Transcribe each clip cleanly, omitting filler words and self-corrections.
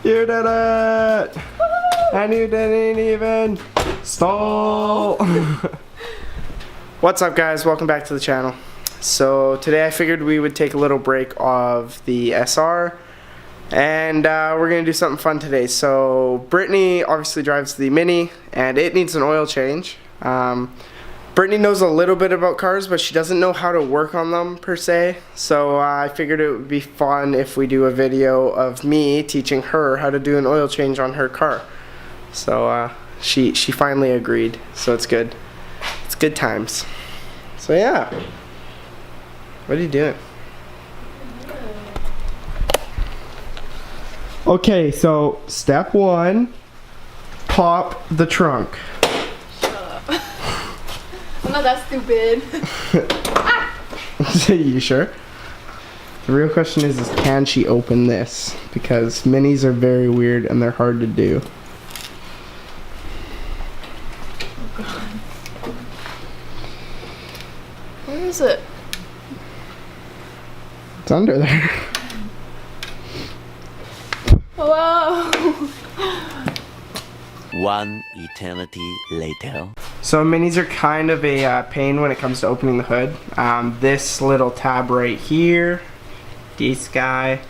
You did it! And you didn't even stall. What's up, guys? Welcome back to the channel. So today I figured we would take a little break of the SR and we're gonna do something fun today. So Brittany obviously drives the Mini and it needs an oil change. Brittany knows a little bit about cars, but she doesn't know how to work on them per se. So I figured it would be fun if we do a video of me teaching her how to do an oil change on her car. So she finally agreed, so it's good. It's good times. So yeah. What are you doing? Okay, so step one, pop the trunk. Shut up. I'm not that stupid. You sure? The real question is can she open this? Because minis are very weird and they're hard to do. Oh god. Where is it? It's under there. Hello. One eternity later. So minis are kind of a pain when it comes to opening the hood. This little tab right here, this guy,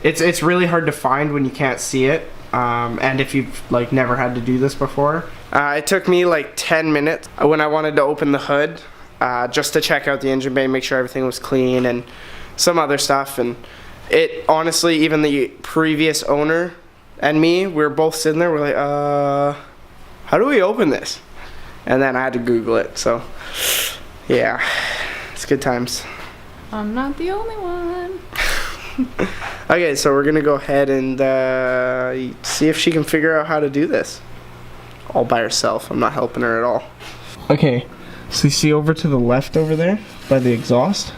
it's really hard to find when you can't see it. And if you've like never had to do this before. It took me like 10 minutes when I wanted to open the hood just to check out the engine bay, make sure everything was clean and some other stuff. And it honestly, even the previous owner and me, we were both sitting there, we're like, how do we open this? And then I had to Google it, so yeah, it's good times. I'm not the only one. Okay, so we're gonna go ahead and see if she can figure out how to do this all by herself. I'm not helping her at all. Okay, so you see over to the left over there by the exhaust?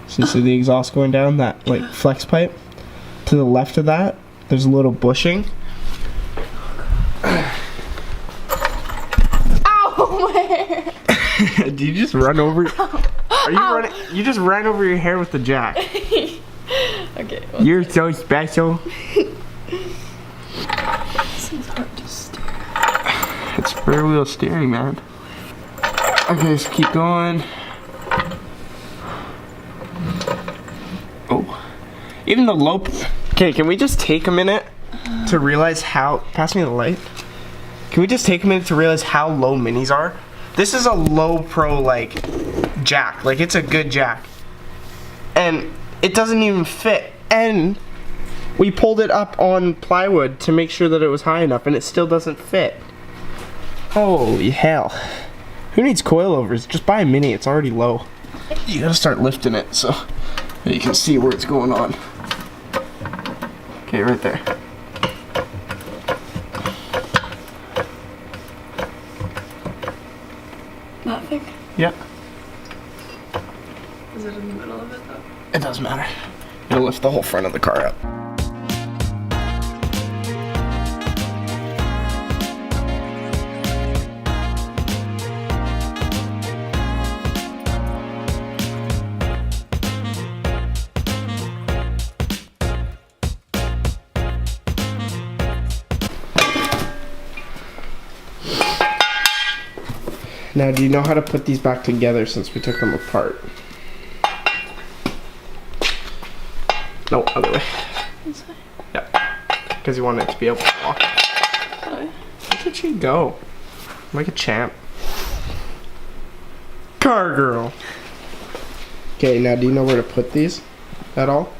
So you see the exhaust going down, that like flex pipe? To the left of that, there's a little bushing. Ow, where? Did you just run over? Are you running? You just ran over your hair with the jack. Okay. You're so special. This is hard to steer. It's rear wheel steering, man. Okay, so keep going. Oh. Even the low... Okay, can we just take a minute to realize how... Pass me the light. Can we just take a minute to realize how low minis are? This is a low pro, like, jack. Like, it's a good jack. And it doesn't even fit. And we pulled it up on plywood to make sure that it was high enough, and it still doesn't fit. Holy hell. Who needs coilovers? Just buy a Mini, it's already low. You gotta start lifting it so you can see where it's going on. Okay, right there. Nothing? Yep. Is it in the middle of it though? It doesn't matter. It'll lift the whole front of the car up. Now, do you know how to put these back together since we took them apart? No, other way. This way? Yep. Because you want it to be able to walk. Oh, Look at you go. Like a champ. Car girl. Okay, now do you know where to put these at all?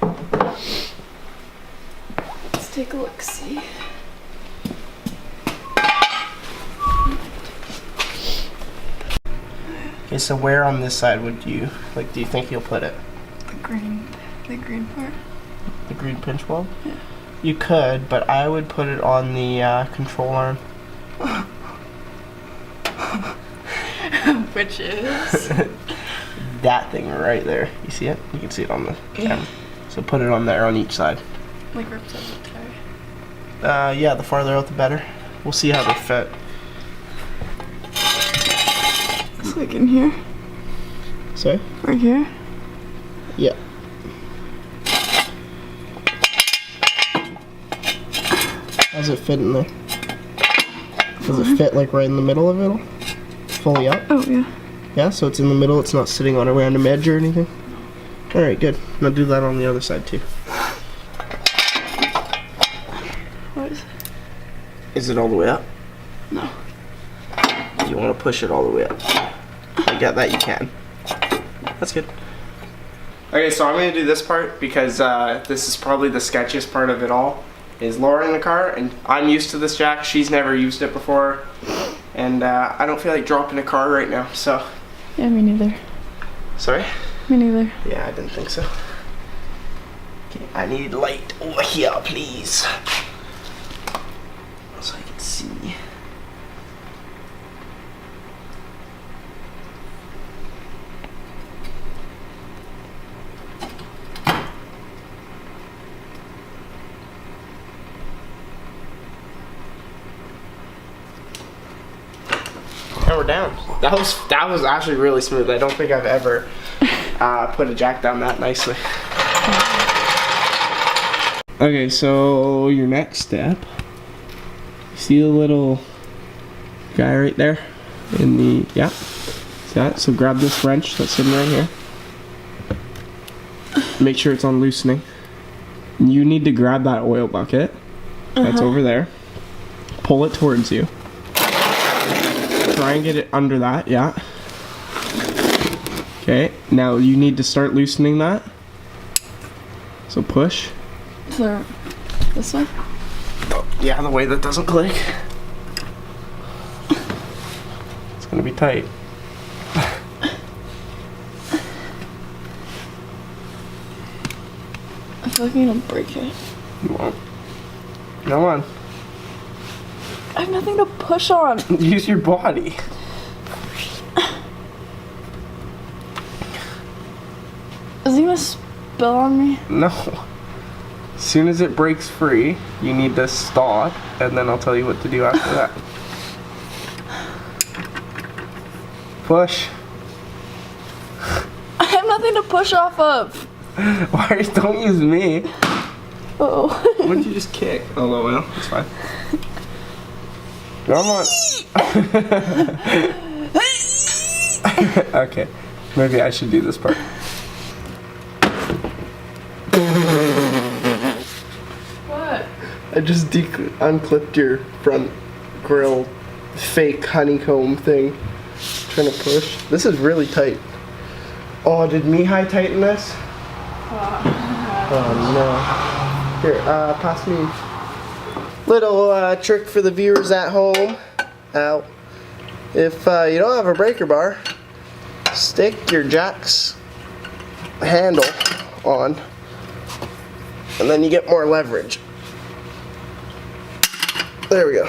let's take a look, see. Okay, so where on this side would you, like, do you think you'll put it? The green part? The green pinch bulb? Yeah. You could, but I would put it on the control arm. Which is? That thing right there. You see it? You can see it on the camera. So put it on there on each side. Like ripped out the tire. Yeah, the farther out the better. We'll see how they fit. It's like in here. Sorry? Right here? Yeah. How's it fit in there? Does it fit like right in the middle of it? Fully up? Oh, yeah. Yeah, so it's in the middle, it's not sitting on a random edge or anything? Alright, good. Now do that on the other side too. What is it? Is it all the way up? No. You want to push it all the way up. I get that you can. That's good. Okay, so I'm going to do this part because this is probably the sketchiest part of it all. Is lowering the car, and I'm used to this jack. She's never used it before, and I don't feel like dropping a car right now, so. Yeah, me neither. Sorry? Me neither. Yeah, I didn't think so. Okay, I need light over here, please. So I can see. And we're down. That was actually really smooth. I don't think I've ever put a jack down that nicely. Okay, so your next step. See the little guy right there in the See that? So grab this wrench that's sitting right here. Make sure it's on loosening. You need to grab that oil bucket that's over there. Pull it towards you. Try and get it under that, yeah. Okay, now you need to start loosening that. So push. So, this way? Yeah, the way that doesn't click. It's gonna be tight. I feel like I'm gonna break it. You won't. Come on. I have nothing to push on. Use your body. Is he gonna spill on me? No. As soon as it breaks free, you need to stop, and then I'll tell you what to do after that. Push. I have nothing to push off of. Why? Don't use me. Oh. What'd you just kick? Oh, well, it's fine. Come on. Okay, maybe I should do this part. What? I just unclipped your front grill fake honeycomb thing. Trying to push. This is really tight. Oh, did Mihai tighten this? Oh no. Here, pass me. Little trick for the viewers at home. Ow. If you don't have a breaker bar, stick your jack's handle on, and then you get more leverage. There we go.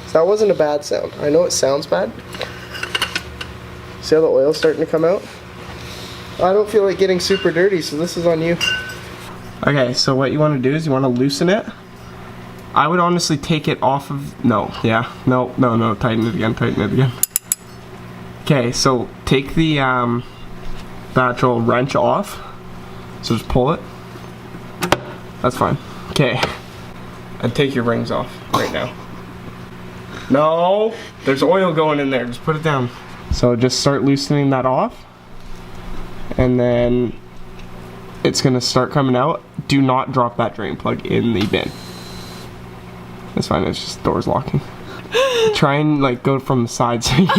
So that wasn't a bad sound. I know it sounds bad. See how the oil's starting to come out? I don't feel like getting super dirty, so this is on you. Okay, so what you want to do is you want to loosen it. I would honestly take it off of, no, tighten it again. Okay, so take the actual wrench off. So just pull it. That's fine. Okay, and take your rings off right now. No, there's oil going in there, just put it down. So just start loosening that off, and then it's gonna start coming out. Do not drop that drain plug in the bin. That's fine, it's just doors locking. Try and like go from the side so you're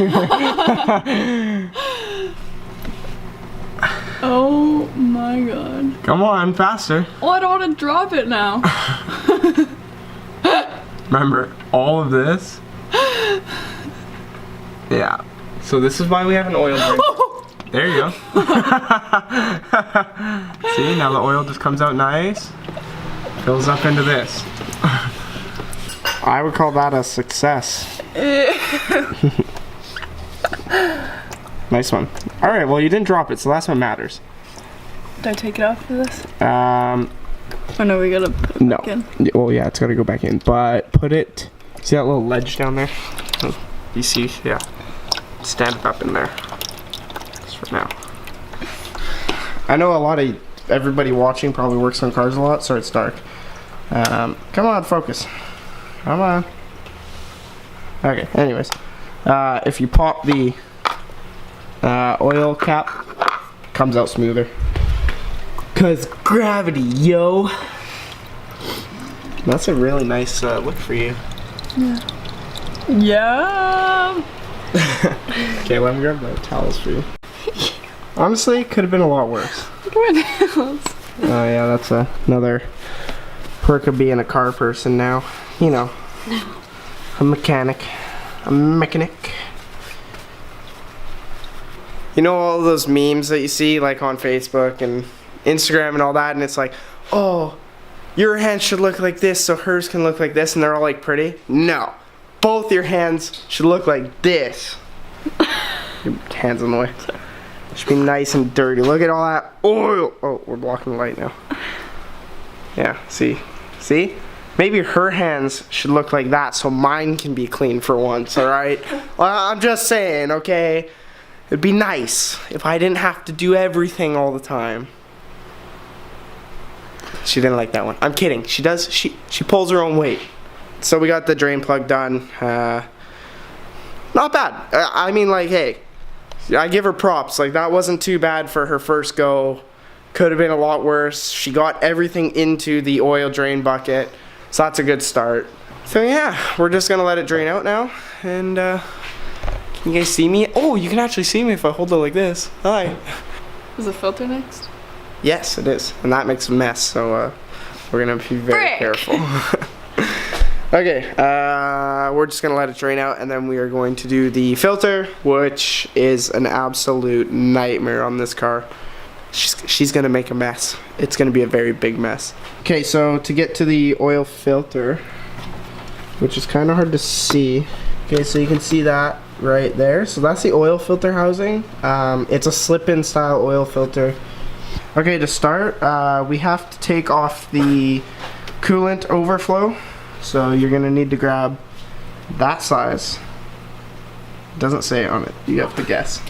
Oh my god. Come on, faster. Oh, I don't want to drop it now. Remember, all of this. Yeah. So this is why we have an oil drain. There you go. See, now the oil just comes out nice. Fills up into this. I would call that a success. Nice one. Alright, well you didn't drop it, so that's what matters. Did I take it off for this? Oh no, we gotta put it back in. Well, yeah, it's gotta go back in. But put it, see that little ledge down there? Oh, you see? Yeah. Stand it up in there. Just for now. I know everybody watching probably works on cars a lot, so it's dark. Come on, focus. Come on. Okay, anyways. If you pop the oil cap, comes out smoother. Cause gravity, yo. That's a really nice look for you. Yeah. Okay, let me grab the towels for you. Honestly, it could have been a lot worse. Look at my nails. Oh yeah, that's another perk of being a car person now. You know, a mechanic. You know all those memes that you see like on Facebook and Instagram and all that, and it's like, oh, your hand should look like this so hers can look like this, and they're all like pretty. No, both your hands should look like this. Your hands in the way. Should be nice and dirty. Look at all that oil. Oh, we're blocking the light now. Yeah, see? Maybe her hands should look like that so mine can be clean for once, alright? Well, I'm just saying, okay? It'd be nice if I didn't have to do everything all the time. She didn't like that one. I'm kidding. She does. She pulls her own weight. So we got the drain plug done. Not bad. I mean, like, hey, I give her props. Like, that wasn't too bad for her first go. Could have been a lot worse. She got everything into the oil drain bucket. So that's a good start. So yeah, we're just gonna let it drain out now. And can you guys see me? Oh, you can actually see me if I hold it like this. Hi. Is the filter next? Yes, it is. And that makes a mess. So we're gonna be very careful. Okay, we're just gonna let it drain out, and then we are going to do the filter, which is an absolute nightmare on this car. She's gonna make a mess. It's gonna be a very big mess. Okay, so to get to the oil filter, which is kind of hard to see. Okay, so you can see that right there. So that's the oil filter housing. It's a slip-in style oil filter. Okay, to start, we have to take off the coolant overflow. So you're gonna need to grab that size. It doesn't say it on it. You have to guess.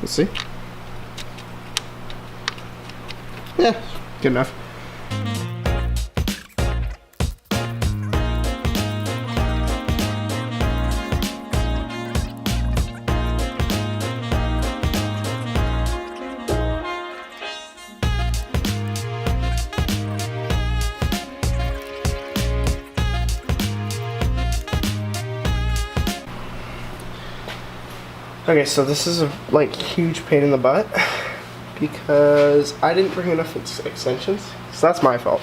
Let's see. Yeah, good enough. Okay, so this is a huge pain in the butt because I didn't bring enough extensions, so that's my fault.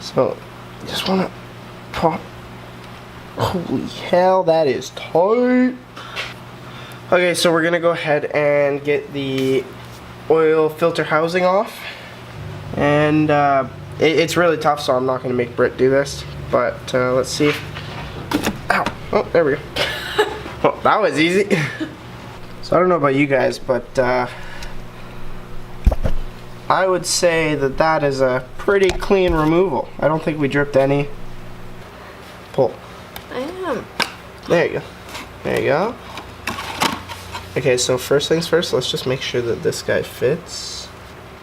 So just want to pop. Holy hell, that is tight. Okay, so we're gonna go ahead and get the oil filter housing off, and it's really tough, so I'm not gonna make Britt do this, but let's see. Ow! Oh, there we go. Oh, that was easy. So I don't know about you guys, but I would say that that is a pretty clean removal. I don't think we dripped any. Pull. I am. There you go. There you go. Okay, so first things first, let's just make sure that this guy fits.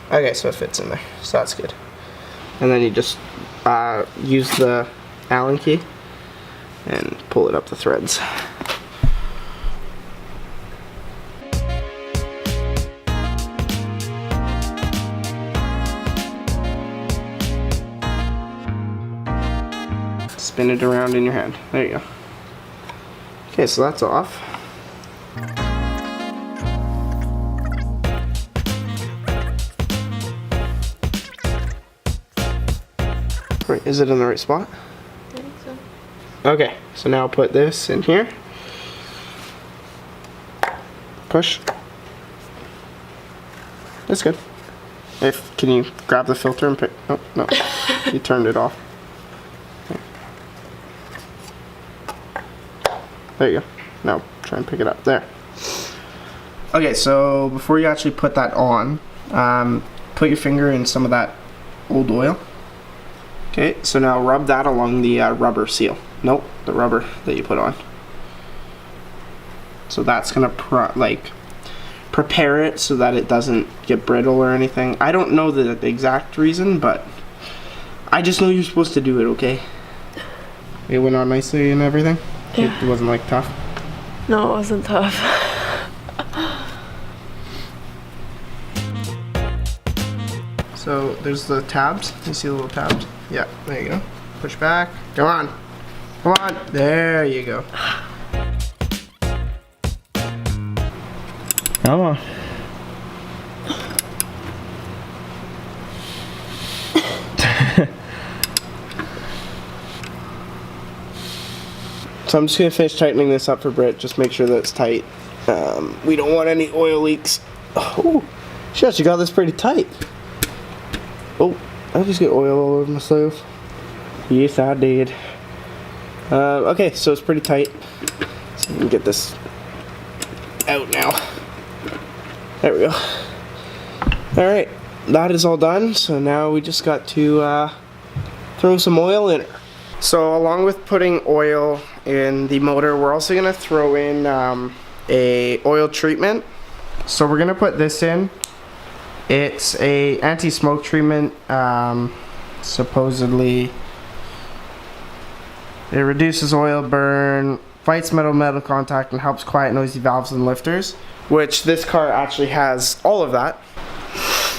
Okay, so it fits in there, so that's good. And then you just use the Allen key and pull it up the threads. Spin it around in your hand. There you go. Okay, so that's off. Right, is it in the right spot? I think so. Okay, so now put this in here. Push. That's good. Can you grab the filter and pick? Oh, no. You turned it off. There you go. Now try and pick it up. There. Okay, so before you actually put that on, put your finger in some of that old oil. Okay, so now rub that along the rubber seal. Nope, the rubber that you put on. So that's gonna prepare it so that it doesn't get brittle or anything. I don't know the exact reason, but I just know you're supposed to do it, okay? It went on nicely and everything? Yeah. It wasn't like tough? No, it wasn't tough. So there's the tabs. You see the little tabs? Yeah, there you go. Push back. Come on. Come on. There you go. Come on. So I'm just gonna finish tightening this up for Britt. Just make sure that it's tight. We don't want any oil leaks. Oh, shit! You got this pretty tight. Oh, I just get oil all over myself. Yes, I did. Okay, so it's pretty tight. So we can get this out now. There we go. Alright, that is all done. So now we just got to throw some oil in it. So along with putting oil in the motor, we're also going to throw in a oil treatment. So we're going to put this in. It's a anti-smoke treatment. Supposedly it reduces oil burn, fights metal contact, and helps quiet noisy valves and lifters, which this car actually has all of that.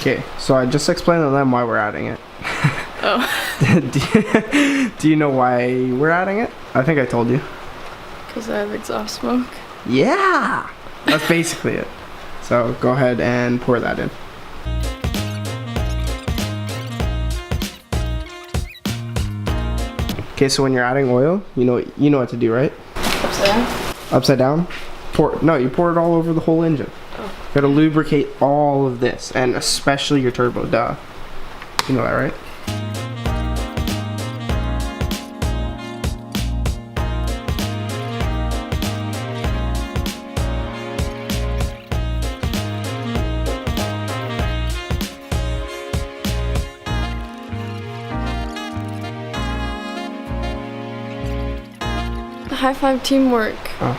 Okay, so I just explained to them why we're adding it. Oh. Do you know why we're adding it? I think I told you. Because I have exhaust smoke. Yeah! That's basically it. So go ahead and pour that in. Okay, so when you're adding oil, you know what to do, right? Upside down? Upside down? You pour it all over the whole engine. Oh. You gotta lubricate all of this, and especially your turbo, duh. You know that, right? High five teamwork. Oh.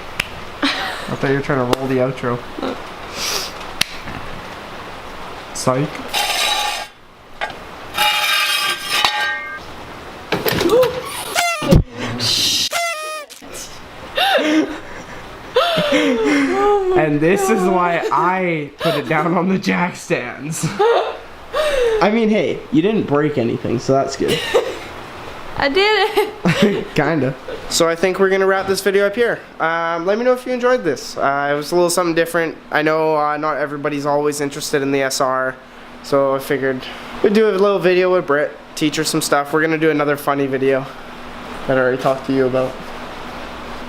I thought you were trying to roll the outro. Psych. And this is why I put it down on the jack stands. I mean, hey, you didn't break anything, so that's good. I did it. Kinda. So I think we're gonna wrap this video up here. Let me know if you enjoyed this. It was a little something different. I know not everybody's always interested in the SR, so I figured we'd do a little video with Britt, teach her some stuff. We're gonna do another funny video that I already talked to you about.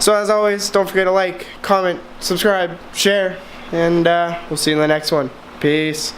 So as always, don't forget to like, comment, subscribe, share, and we'll see you in the next one. Peace.